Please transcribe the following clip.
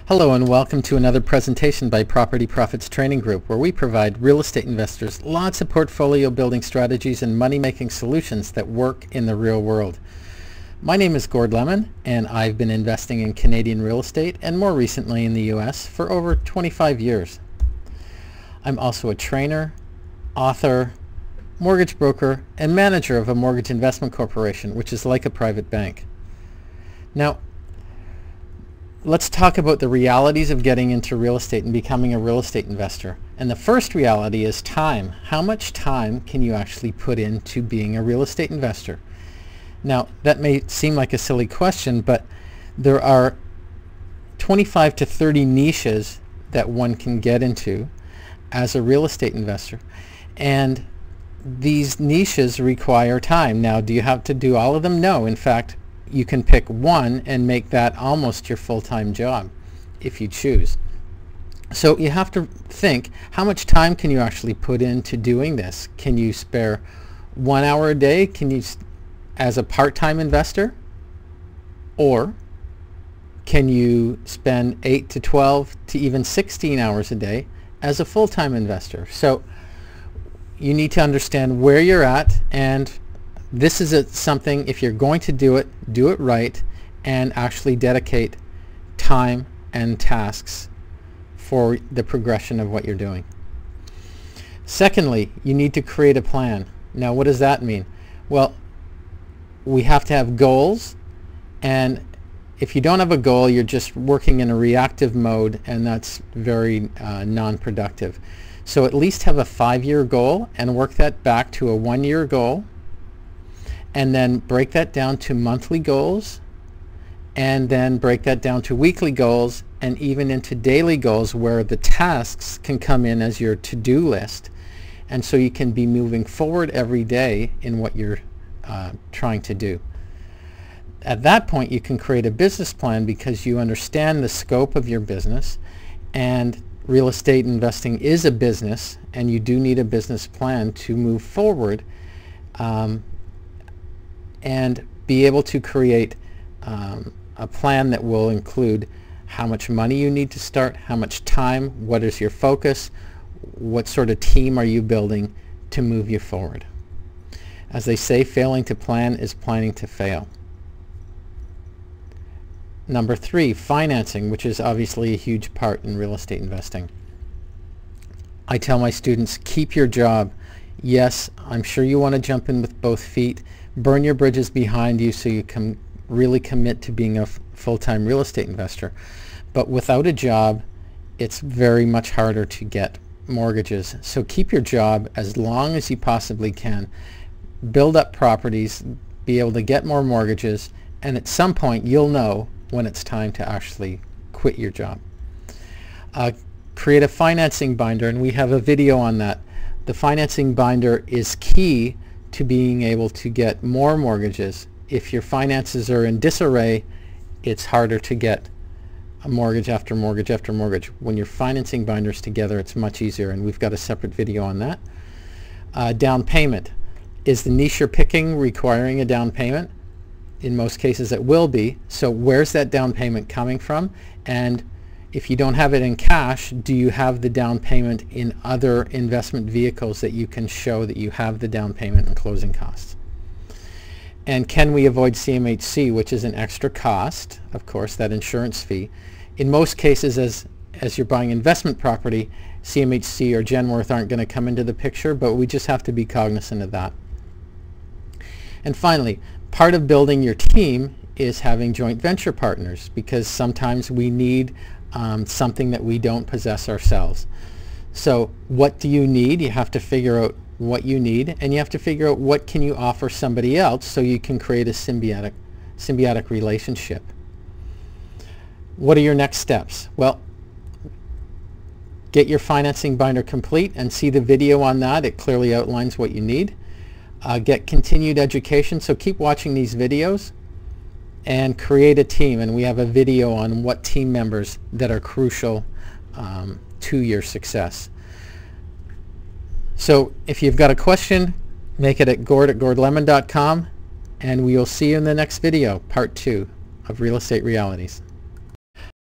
Hello and welcome to another presentation by Property Profits Training Group, where we provide real estate investors lots of portfolio building strategies and money-making solutions that work in the real world. My name is Gord Lemon, and I've been investing in Canadian real estate and more recently in the US for over 25 years. I'm also a trainer, author, mortgage broker, and manager of a mortgage investment corporation, which is like a private bank. Now, let's talk about the realities of getting into real estate and becoming a real estate investor. And the first reality is time. How much time can you actually put into being a real estate investor? Now, that may seem like a silly question, but there are 25 to 30 niches that one can get into as a real estate investor. And these niches require time. Now, do you have to do all of them? No. In fact, you can pick one and make that almost your full-time job if you choose. So you have to think, how much time can you actually put into doing this? Can you spare 1 hour a day? Can you, as a part-time investor? Or can you spend 8 to 12 to even 16 hours a day as a full-time investor? So you need to understand where you're at, and this is something, if you're going to do it right and actually dedicate time and tasks for the progression of what you're doing. Secondly, you need to create a plan. Now, what does that mean? Well, we have to have goals, and if you don't have a goal, you're just working in a reactive mode, and that's very non-productive. So at least have a 5-year goal and work that back to a 1-year goal, and then break that down to monthly goals, and then break that down to weekly goals, and even into daily goals where the tasks can come in as your to-do list. And so you can be moving forward every day in what you're trying to do. At that point, you can create a business plan because you understand the scope of your business, and real estate investing is a business, and you do need a business plan to move forward and be able to create a plan that will include how much money you need to start, how much time, what is your focus, what sort of team are you building to move you forward. As they say, failing to plan is planning to fail. Number 3, financing, which is obviously a huge part in real estate investing. I tell my students, keep your job. Yes, I'm sure you want to jump in with both feet. Burn your bridges behind you so you can really commit to being a full-time real estate investor. But without a job, it's very much harder to get mortgages. So keep your job as long as you possibly can. Build up properties, be able to get more mortgages, and at some point you'll know when it's time to actually quit your job. Create a financing binder, and we have a video on that. The financing binder is key to being able to get more mortgages. If your finances are in disarray, it's harder to get a mortgage after mortgage after mortgage. When your financing binders together, it's much easier, and we've got a separate video on that. Down payment. Is the niche you're picking requiring a down payment? In most cases it will be. So where's that down payment coming from? And if you don't have it in cash, do you have the down payment in other investment vehicles that you can show that you have the down payment and closing costs? And can we avoid CMHC, which is an extra cost, of course, that insurance fee? In most cases, as you're buying investment property, CMHC or Genworth aren't going to come into the picture, but we just have to be cognizant of that. And finally, part of building your team is having joint venture partners, because sometimes we need something that we don't possess ourselves. So what do you need? You have to figure out what you need, and you have to figure out what can you offer somebody else so you can create a symbiotic relationship. What are your next steps? Well, get your financing binder complete and see the video on that. It clearly outlines what you need. Get continued education, so keep watching these videos, and create a team, and we have a video on what team members that are crucial to your success. So if you've got a question, make it at gord@gordlemon.com, and we will see you in the next video, part 2 of Real Estate Realities.